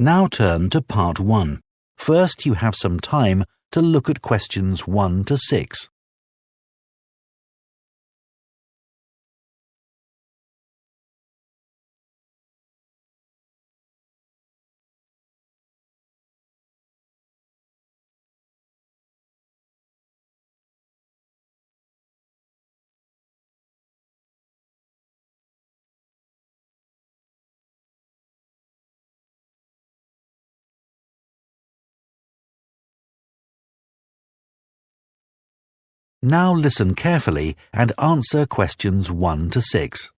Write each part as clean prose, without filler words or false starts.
Now turn to Part 1. First, you have some time to look at questions 1 to 6. Now listen carefully and answer questions 1 to 6.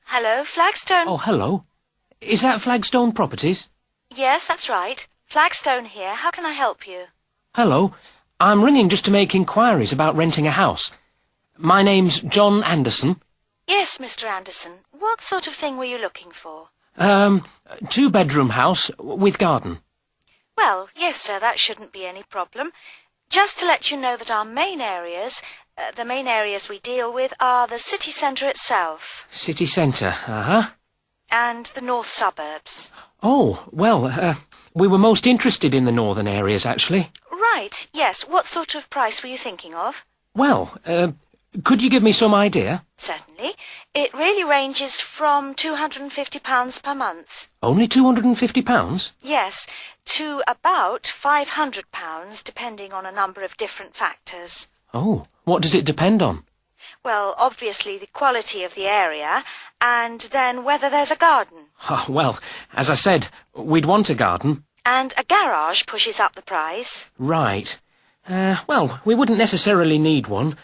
Hello, Flagstone. Oh, hello. Is that Flagstone Properties? Yes, that's right. Flagstone here. How can I help you? Hello. I'm ringing just to make inquiries about renting a house. My name's John Anderson. Yes, Mr. Anderson. What sort of thing were you looking for? 2-bedroom house with garden. Well, yes, sir, that shouldn't be any problem. Just to let you know that our main areas, the main areas we deal with are the city centre itself. City centre, And the north suburbs. Oh, well, we were most interested in the northern areas, actually. Right, yes. What sort of price were you thinking of? Well, could you give me some idea? Certainly. It really ranges from £250 per month. Only £250? Yes, to about £500, depending on a number of different factors. Oh, what does it depend on? Well, obviously the quality of the area, and then whether there's a garden. Oh, well, as I said, we'd want a garden. And a garage pushes up the price. Right. Well, we wouldn't necessarily need one.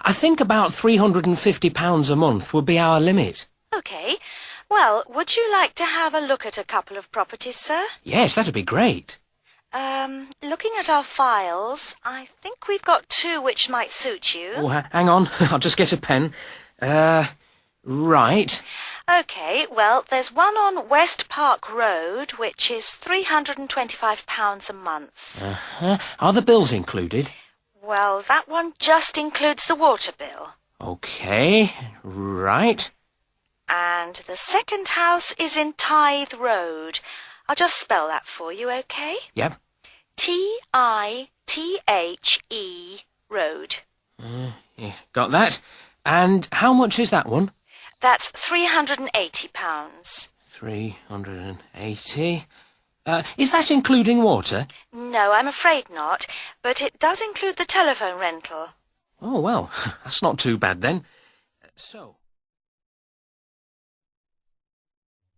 I think about £350 a month would be our limit. OK. Well, would you like to have a look at a couple of properties, sir? Yes, that'd be great. Looking at our files, I think we've got 2 which might suit you. Oh, hang on. I'll just get a pen. Right. OK, well, there's one on West Park Road, which is £325 a month. Are the bills included? Well, that one just includes the water bill. OK, right. And the second house is in Tithe Road. I'll just spell that for you, OK? Yep. Tithe Road. Yeah, got that. And how much is that one? That's £380. 380. Is that including water? No, I'm afraid not, but it does include the telephone rental. Oh, well, that's not too bad then. So...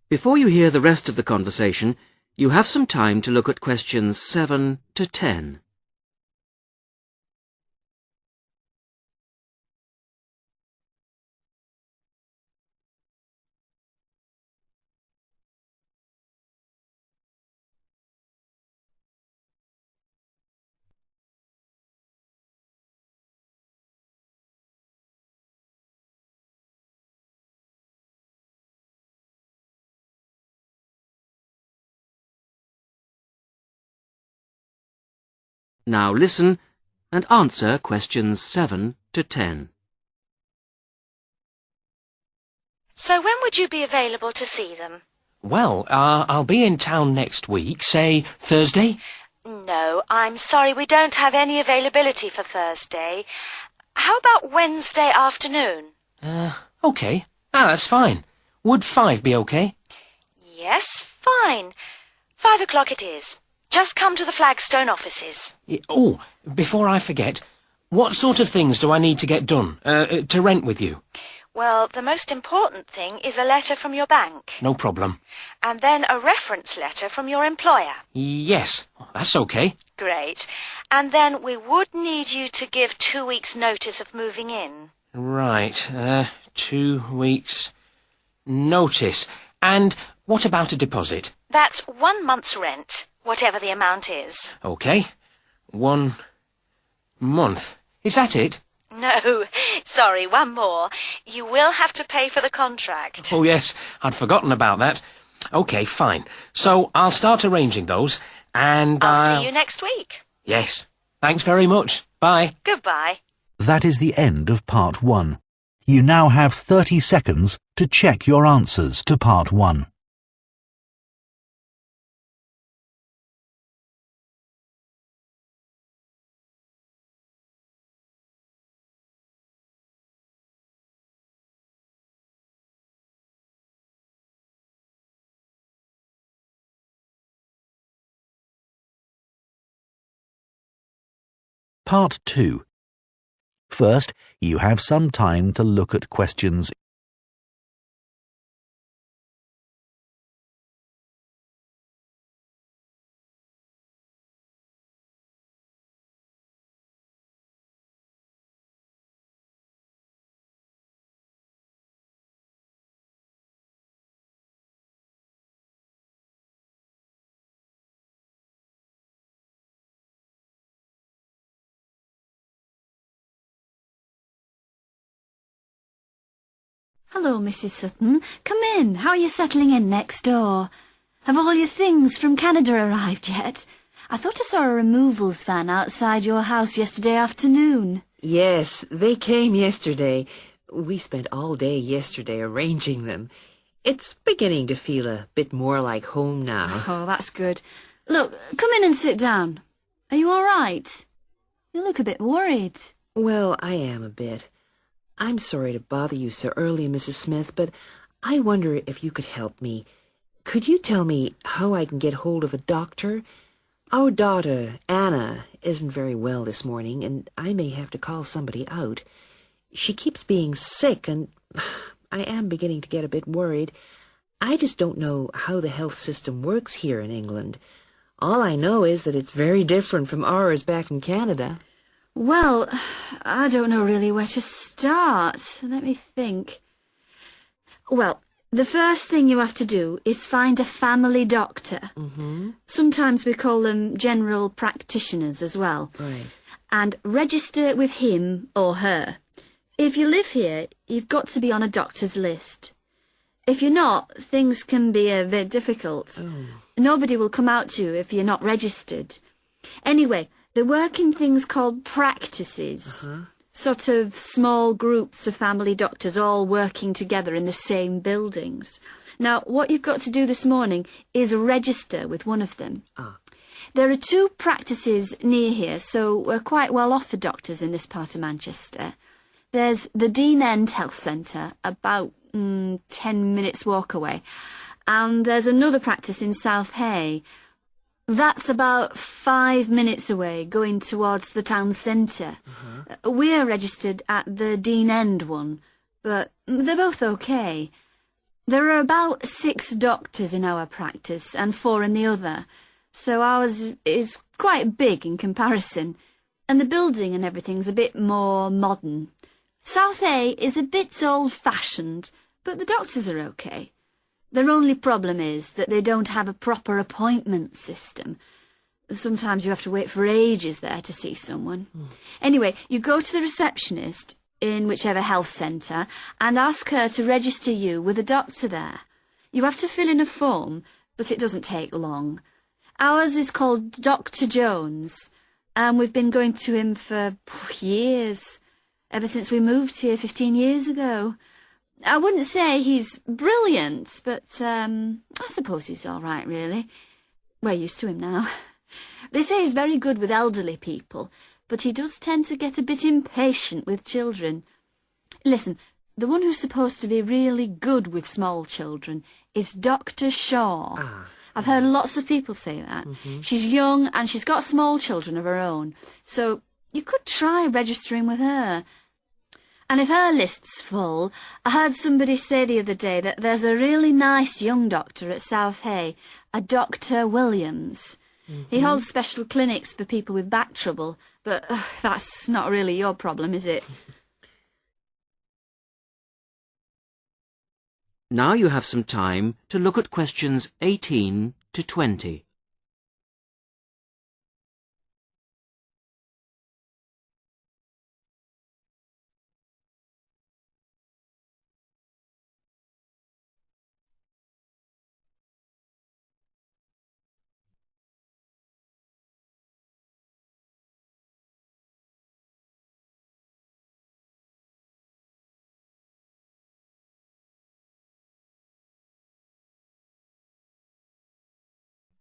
Before you hear the rest of the conversation, you have some time to look at questions 7 to 10. Now listen and answer questions 7 to 10. So when would you be available to see them? Well, I'll be in town next week, say Thursday. No, I'm sorry, we don't have any availability for Thursday. How about Wednesday afternoon? OK. That's fine. Would 5 be OK? Yes, fine. 5 o'clock it is. Just come to the Flagstone offices. Oh, before I forget, what sort of things do I need to get done, to rent with you? Well, the most important thing is a letter from your bank. No problem. And then a reference letter from your employer. Yes, that's OK. Great. And then we would need you to give 2 weeks' notice of moving in. Right, 2 weeks' notice. And what about a deposit? That's 1 month's rent, whatever the amount is. OK. 1 month. Is that it? No, sorry, one more. You will have to pay for the contract. Oh, yes, I'd forgotten about that. OK, fine. So I'll start arranging those, and I'll see you next week. Yes. Thanks very much. Bye. Goodbye. That is the end of Part 1. You now have 30 seconds to check your answers to Part 1. Part 2. First, you have some time to look at questions. Hello, Mrs. Sutton. Come in. How are you settling in next door? Have all your things from Canada arrived yet? I thought I saw a removals van outside your house yesterday afternoon. Yes, they came yesterday. We spent all day yesterday arranging them. It's beginning to feel a bit more like home now. Oh, that's good. Look, come in and sit down. Are you all right? You look a bit worried. Well, I am a bit. I'm sorry to bother you so early, Mrs. Smith, but I wonder if you could help me. Could you tell me how I can get hold of a doctor? Our daughter, Anna, isn't very well this morning, and I may have to call somebody out. She keeps being sick, and I am beginning to get a bit worried. I just don't know how the health system works here in England. All I know is that it's very different from ours back in Canada. Well, I don't know really where to start. Let me think. Well, the first thing you have to do is find a family doctor. Sometimes we call them general practitioners as well. Right. And register with him or her. If you live here, you've got to be on a doctor's list. If you're not, things can be a bit difficult. Nobody will come out to you if you're not registered. Anyway, they work in things called practices, sort of small groups of family doctors all working together in the same buildings. Now, what you've got to do this morning is register with one of them. There are 2 practices near here, so we're quite well off for doctors in this part of Manchester. There's the Dean End Health Centre, about 10 minutes walk away, and there's another practice in South Hay. That's about 5 minutes away, going towards the town centre. We're registered at the Dean End one, but they're both okay. There are about 6 doctors in our practice and 4 in the other, so ours is quite big in comparison, and the building and everything's a bit more modern. South Hay is a bit old-fashioned, but the doctors are okay. Their only problem is that they don't have a proper appointment system. Sometimes you have to wait for ages there to see someone. Anyway, you go to the receptionist in whichever health centre and ask her to register you with a doctor there. You have to fill in a form, but it doesn't take long. Ours is called Dr. Jones, and we've been going to him for years, ever since we moved here 15 years ago. I wouldn't say he's brilliant, but I suppose he's all right, really. We're used to him now. They say he's very good with elderly people, but he does tend to get a bit impatient with children. Listen, the one who's supposed to be really good with small children is Dr. Shaw. I've heard lots of people say that. She's young and she's got small children of her own, so you could try registering with her. And if her list's full, I heard somebody say the other day that there's a really nice young doctor at South Hay, a Dr. Williams. He holds special clinics for people with back trouble, but that's not really your problem, is it? Now you have some time to look at questions 18 to 20.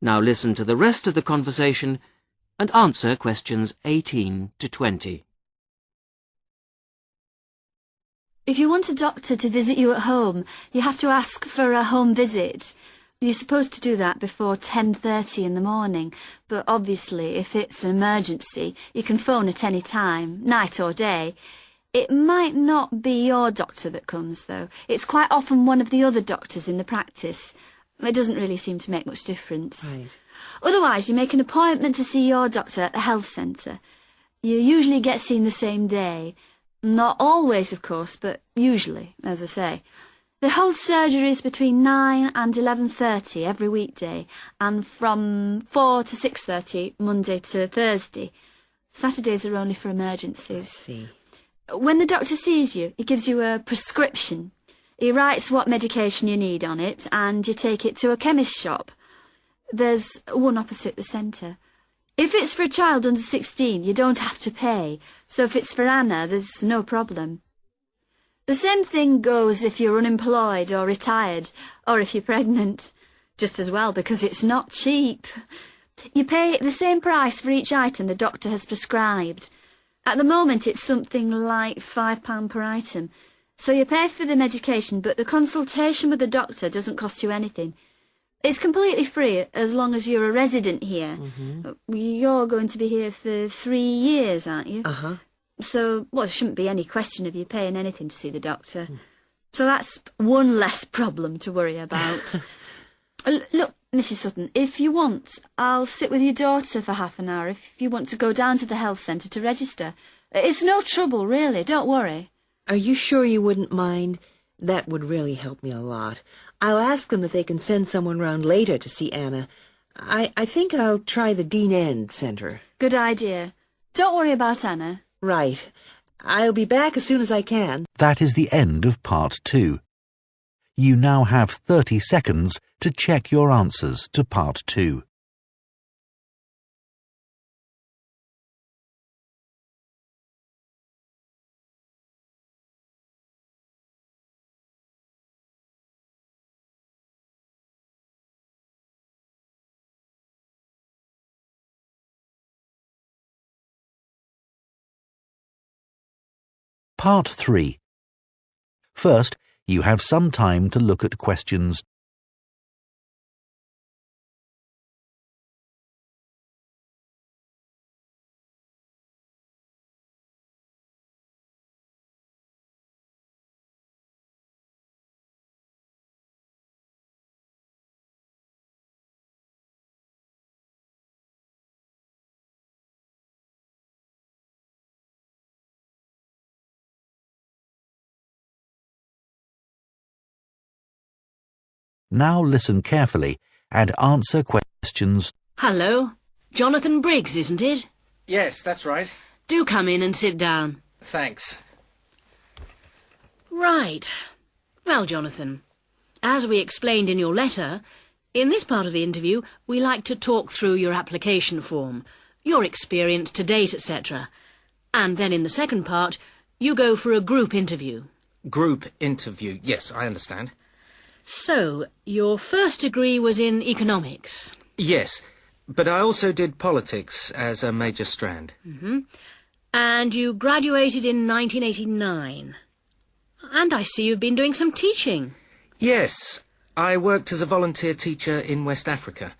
Now listen to the rest of the conversation and answer questions 18 to 20. If you want a doctor to visit you at home, you have to ask for a home visit. You're supposed to do that before 10:30 in the morning, but obviously if it's an emergency, you can phone at any time, night or day. It might not be your doctor that comes, though. It's quite often one of the other doctors in the practice. It doesn't really seem to make much difference. Right. Otherwise, you make an appointment to see your doctor at the health centre. You usually get seen the same day. Not always, of course, but usually, as I say. They hold surgeries between 9 and 11:30 every weekday, and from 4 to 6:30 Monday to Thursday. Saturdays are only for emergencies. See. When the doctor sees you, he gives you a prescription. He writes what medication you need on it, and you take it to a chemist's shop. There's one opposite the centre. If it's for a child under 16, you don't have to pay, so if it's for Anna, there's no problem. The same thing goes if you're unemployed or retired, or if you're pregnant. Just as well, because it's not cheap. You pay the same price for each item the doctor has prescribed. At the moment, it's something like £5 per item. So you pay for the medication, but the consultation with the doctor doesn't cost you anything. It's completely free as long as you're a resident here. You're going to be here for 3 years, aren't you? Uh-huh. So, well, there shouldn't be any question of you paying anything to see the doctor. So that's one less problem to worry about. Look, Mrs. Sutton, if you want, I'll sit with your daughter for half an hour if you want to go down to the health centre to register. It's no trouble, really, don't worry. Are you sure you wouldn't mind? That would really help me a lot. I'll ask them if they can send someone round later to see Anna. I think I'll try the Dean End Centre. Good idea. Don't worry about Anna. Right. I'll be back as soon as I can. That is the end of Part 2. You now have 30 seconds to check your answers to Part 2. Part 3. First, you have some time to look at questions Now listen carefully and answer questions. Hello. Jonathan Briggs, isn't it? Yes, that's right. Do come in and sit down. Thanks. Right. Well, Jonathan, as we explained in your letter, in this part of the interview, we like to talk through your application form, your experience to date, etc. And then in the second part, you go for a group interview. Group interview. Yes, I understand. So, your first degree was in economics? Yes, but I also did politics as a major strand. And you graduated in 1989. And I see you've been doing some teaching. Yes, I worked as a volunteer teacher in West Africa.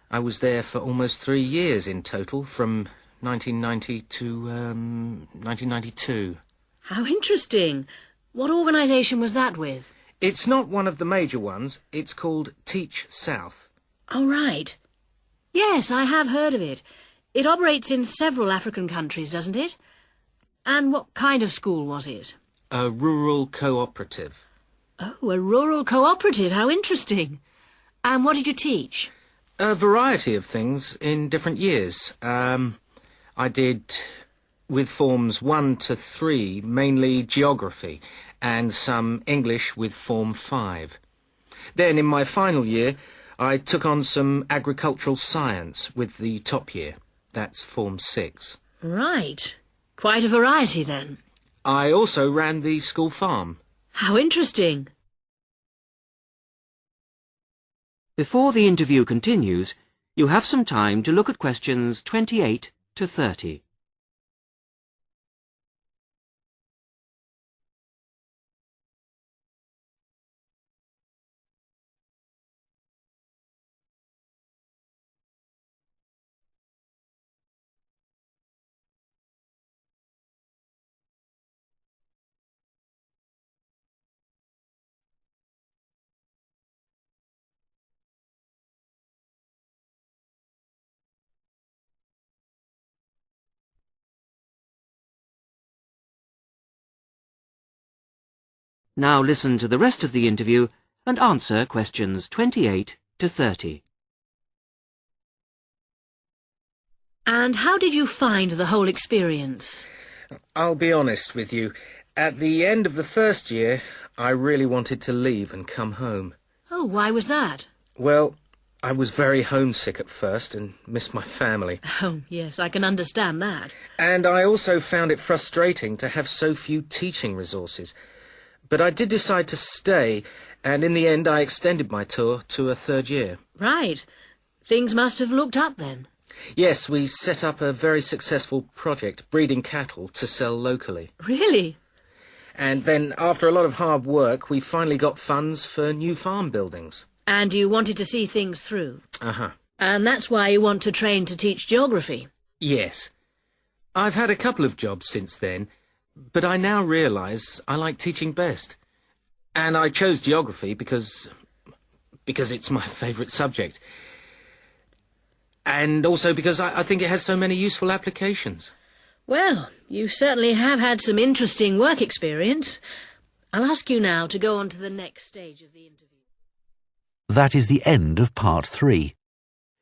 I was there for almost 3 years in total, from 1990 to 1992. How interesting. What organisation was that with? It's not one of the major ones. It's called Teach South. Oh, right. Yes, I have heard of it. It operates in several African countries, doesn't it? And what kind of school was it? A rural cooperative. Oh, a rural cooperative. How interesting. And what did you teach? A variety of things in different years. I did, with forms 1 to 3, mainly geography, and some English with Form 5. Then, in my final year, I took on some agricultural science with the top year. That's Form 6. Right. Quite a variety, then. I also ran the school farm. How interesting. Before the interview continues, you have some time to look at questions 28 to 30. Now listen to the rest of the interview and answer questions 28 to 30. And how did you find the whole experience? I'll be honest with you. At the end of the first year, I really wanted to leave and come home. Oh, why was that? Well, I was very homesick at first and missed my family. Oh, yes, I can understand that. And I also found it frustrating to have so few teaching resources. But I did decide to stay, and in the end I extended my tour to a third year. Right. Things must have looked up then. Yes, we set up a very successful project, breeding cattle to sell locally. Really? And then, after a lot of hard work, we finally got funds for new farm buildings. And you wanted to see things through? Uh-huh. And that's why you want to train to teach geography? Yes. I've had a couple of jobs since then, but I now realise I like teaching best. And I chose geography because it's my favourite subject. And also because I think it has so many useful applications. Well, you certainly have had some interesting work experience. I'll ask you now to go on to the next stage of the interview. That is the end of Part 3.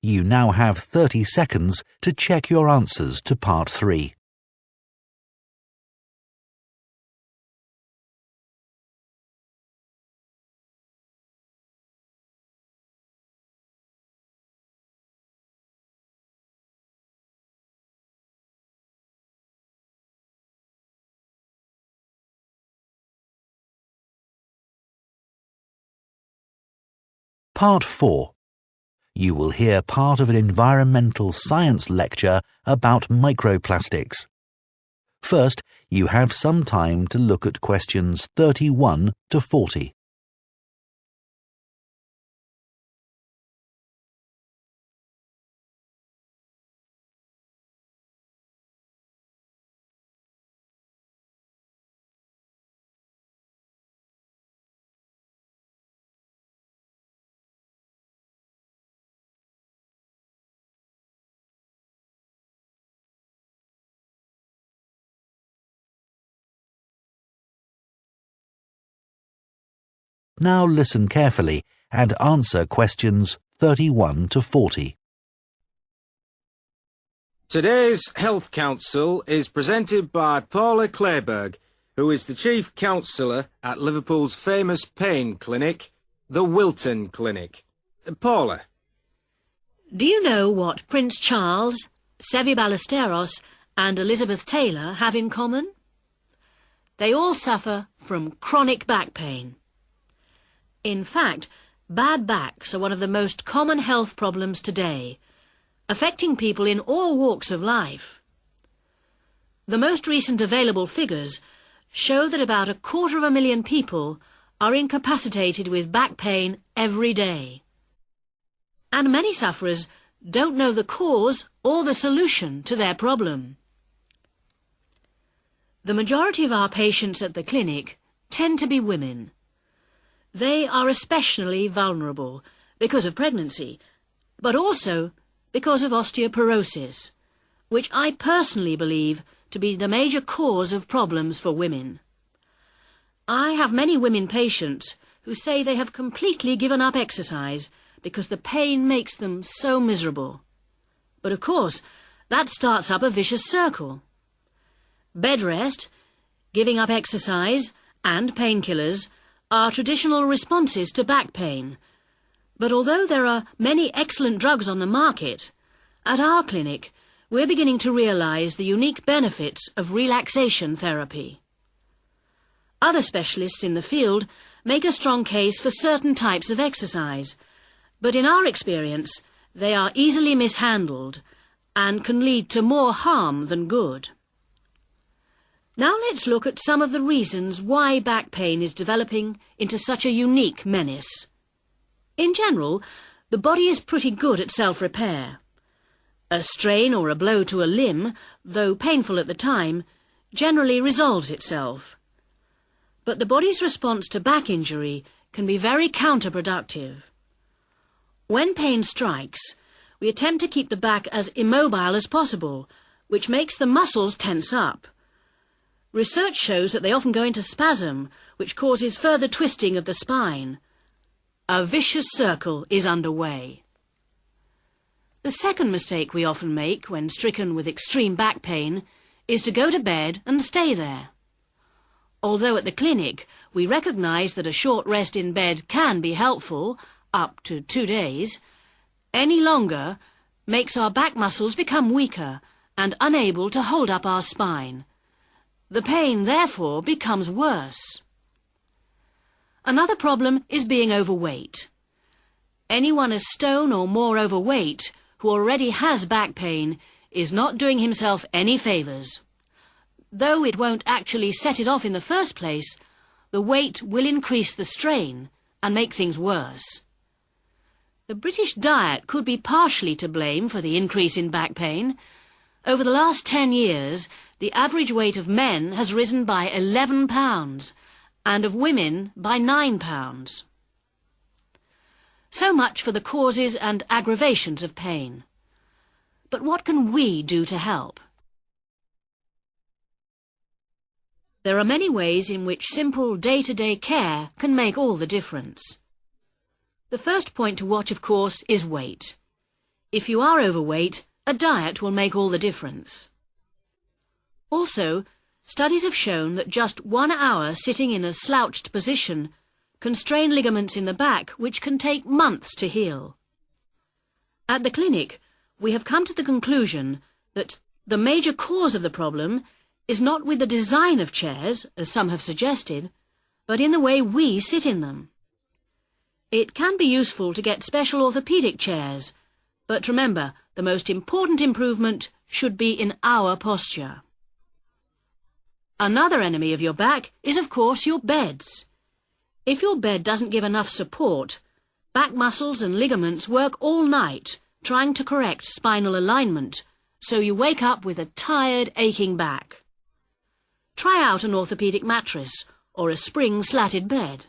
You now have 30 seconds to check your answers to Part 3. Part 4. You will hear part of an environmental science lecture about microplastics. First, you have some time to look at questions 31 to 40. Now listen carefully and answer questions 31 to 40. Today's Health Council is presented by Paula Clayburgh, who is the Chief Counsellor at Liverpool's famous pain clinic, the Wilton Clinic. Paula. Do you know what Prince Charles, Sevi Ballesteros and Elizabeth Taylor have in common? They all suffer from chronic back pain. In fact, bad backs are one of the most common health problems today, affecting people in all walks of life. The most recent available figures show that about 250,000 people are incapacitated with back pain every day. And many sufferers don't know the cause or the solution to their problem. The majority of our patients at the clinic tend to be women. They are especially vulnerable because of pregnancy, but also because of osteoporosis, which I personally believe to be the major cause of problems for women. I have many women patients who say they have completely given up exercise because the pain makes them so miserable. But of course, that starts up a vicious circle. Bed rest, giving up exercise, and painkillers are traditional responses to back pain. But although there are many excellent drugs on the market, at our clinic we're beginning to realise the unique benefits of relaxation therapy. Other specialists in the field make a strong case for certain types of exercise, but in our experience they are easily mishandled and can lead to more harm than good. Now let's look at some of the reasons why back pain is developing into such a unique menace. In general, the body is pretty good at self-repair. A strain or a blow to a limb, though painful at the time, generally resolves itself. But the body's response to back injury can be very counterproductive. When pain strikes, we attempt to keep the back as immobile as possible, which makes the muscles tense up. Research shows that they often go into spasm, which causes further twisting of the spine. A vicious circle is underway. The second mistake we often make when stricken with extreme back pain is to go to bed and stay there. Although at the clinic we recognise that a short rest in bed can be helpful, up to 2 days, any longer makes our back muscles become weaker and unable to hold up our spine. The pain, therefore, becomes worse. Another problem is being overweight. Anyone a stone or more overweight who already has back pain is not doing himself any favours. Though it won't actually set it off in the first place, the weight will increase the strain and make things worse. The British diet could be partially to blame for the increase in back pain. Over the last 10 years, the average weight of men has risen by 11 pounds and of women by 9 pounds. So much for the causes and aggravations of pain. But what can we do to help? There are many ways in which simple day-to-day care can make all the difference. The first point to watch, of course, is weight. If you are overweight, a diet will make all the difference. Also, studies have shown that just 1 hour sitting in a slouched position can strain ligaments in the back which can take months to heal. At the clinic, we have come to the conclusion that the major cause of the problem is not with the design of chairs, as some have suggested, but in the way we sit in them. It can be useful to get special orthopaedic chairs, but remember, the most important improvement should be in our posture. Another enemy of your back is, of course, your beds. If your bed doesn't give enough support, back muscles and ligaments work all night trying to correct spinal alignment, so you wake up with a tired, aching back. Try out an orthopaedic mattress or a spring-slatted bed.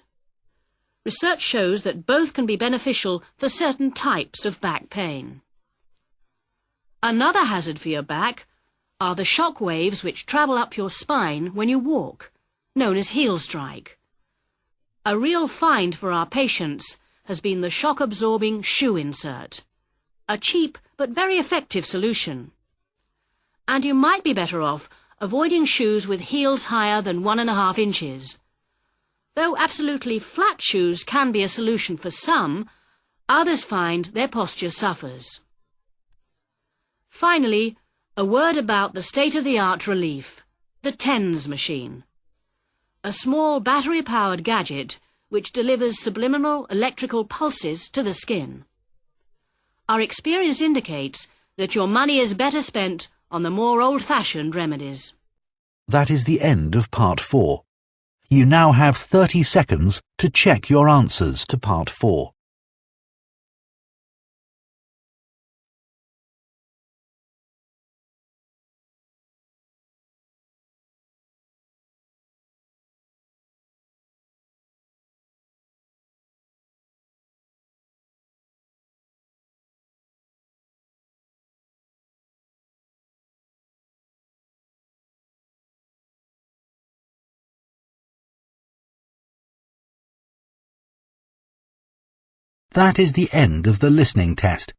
Research shows that both can be beneficial for certain types of back pain. Another hazard for your back are the shock waves which travel up your spine when you walk, known as heel strike. A real find for our patients has been the shock-absorbing shoe insert, a cheap but very effective solution. And you might be better off avoiding shoes with heels higher than 1.5 inches. Though absolutely flat shoes can be a solution for some, others find their posture suffers. Finally, a word about the state-of-the-art relief, the TENS machine. A small battery-powered gadget which delivers subliminal electrical pulses to the skin. Our experience indicates that your money is better spent on the more old-fashioned remedies. That is the end of Part 4. You now have 30 seconds to check your answers to Part 4. That is the end of the listening test.